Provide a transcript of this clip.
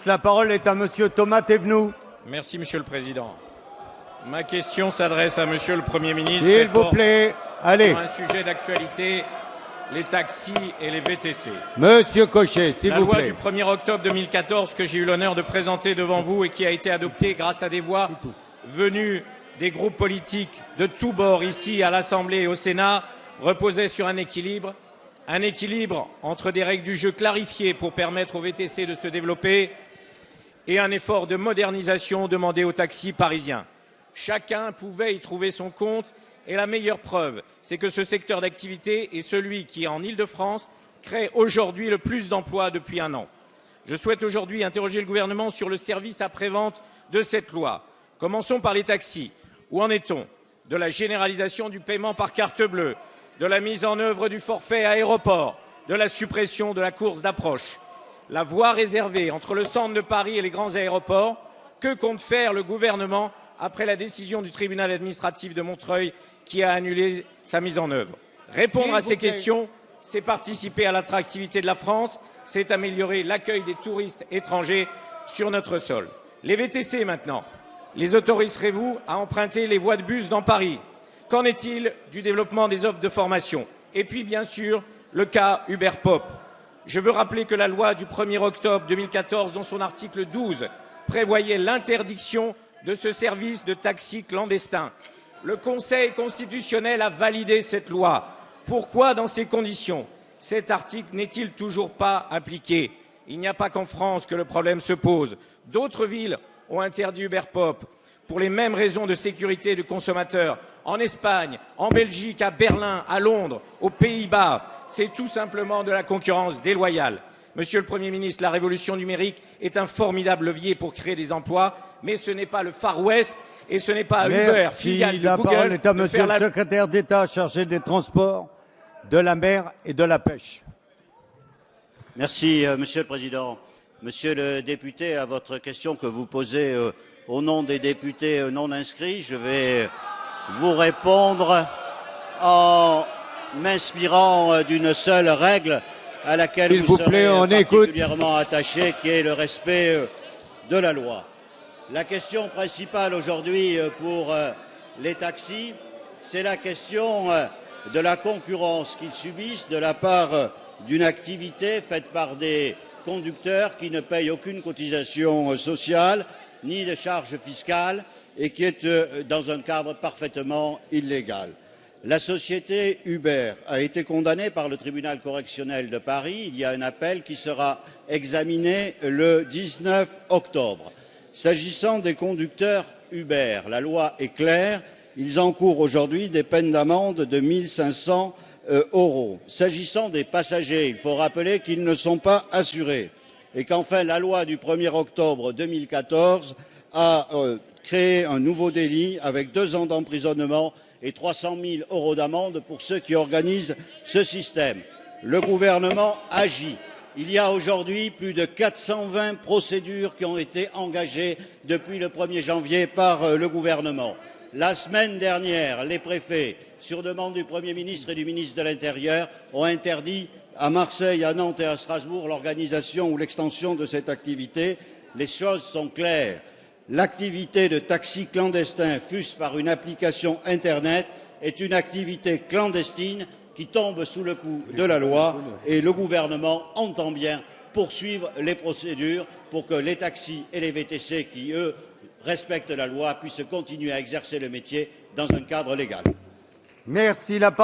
ministre. La parole est à Monsieur Thomas Thévenoud. Merci, Monsieur le Président. Ma question s'adresse à Monsieur le Premier ministre. S'il vous plaît, allez. Sur un sujet d'actualité, les taxis et les VTC. Monsieur Cochet, s'il vous plaît. La loi du 1er octobre 2014 que j'ai eu l'honneur de présenter devant vous et qui a été adoptée grâce à des voix venues des groupes politiques de tous bords ici à l'Assemblée et au Sénat reposait sur un équilibre entre des règles du jeu clarifiées pour permettre aux VTC de se développer et un effort de modernisation demandé aux taxis parisiens. Chacun pouvait y trouver son compte et la meilleure preuve, c'est que ce secteur d'activité est celui qui, en Île-de-France, crée aujourd'hui le plus d'emplois depuis un an. Je souhaite aujourd'hui interroger le gouvernement sur le service après-vente de cette loi. Commençons par les taxis. Où en est-on de la généralisation du paiement par carte bleue, de la mise en œuvre du forfait aéroport, de la suppression de la course d'approche? La voie réservée entre le centre de Paris et les grands aéroports, que compte faire le gouvernement après la décision du tribunal administratif de Montreuil qui a annulé sa mise en œuvre? Répondre à ces questions, c'est participer à l'attractivité de la France, c'est améliorer l'accueil des touristes étrangers sur notre sol. Les VTC maintenant. Les autoriserez-vous à emprunter les voies de bus dans Paris? Qu'en est-il du développement des offres de formation? Et puis, bien sûr, le cas Uber Pop. Je veux rappeler que la loi du 1er octobre 2014, dans son article 12, prévoyait l'interdiction de ce service de taxi clandestin. Le Conseil constitutionnel a validé cette loi. Pourquoi, dans ces conditions, cet article n'est-il toujours pas appliqué? Il n'y a pas qu'en France que le problème se pose. D'autres villes ont interdit Uber Pop pour les mêmes raisons de sécurité du consommateur. En Espagne, en Belgique, à Berlin, à Londres, aux Pays-Bas, c'est tout simplement de la concurrence déloyale. Monsieur le Premier ministre, la révolution numérique est un formidable levier pour créer des emplois, mais ce n'est pas le Far West et ce n'est pas à Uber, filiale de Google, la parole est à de Monsieur faire le secrétaire d'État chargé des transports, de la mer et de la pêche. Merci, Monsieur le Président. Monsieur le député, à votre question que vous posez au nom des députés non inscrits, je vais vous répondre en m'inspirant d'une seule règle à laquelle vous serez particulièrement attaché, qui est le respect de la loi. La question principale aujourd'hui pour les taxis, c'est la question de la concurrence qu'ils subissent de la part d'une activité faite par des conducteurs qui ne payent aucune cotisation sociale ni de charges fiscales et qui est dans un cadre parfaitement illégal. La société Uber a été condamnée par le tribunal correctionnel de Paris. Il y a un appel qui sera examiné le 19 octobre. S'agissant des conducteurs Uber, la loi est claire. Ils encourent aujourd'hui des peines d'amende de 1 500 €. S'agissant des passagers, il faut rappeler qu'ils ne sont pas assurés et qu'enfin la loi du 1er octobre 2014 a créé un nouveau délit avec 2 ans d'emprisonnement et 300 000 € d'amende pour ceux qui organisent ce système. Le gouvernement agit. Il y a aujourd'hui plus de 420 procédures qui ont été engagées depuis le 1er janvier par le gouvernement. La semaine dernière, les préfets, sur demande du Premier ministre et du ministre de l'Intérieur, ont interdit à Marseille, à Nantes et à Strasbourg l'organisation ou l'extension de cette activité. Les choses sont claires. L'activité de taxi clandestin, fût-ce par une application Internet, est une activité clandestine qui tombe sous le coup de la loi et le gouvernement entend bien poursuivre les procédures pour que les taxis et les VTC qui, eux, respectent la loi puissent continuer à exercer le métier dans un cadre légal. Merci. La parole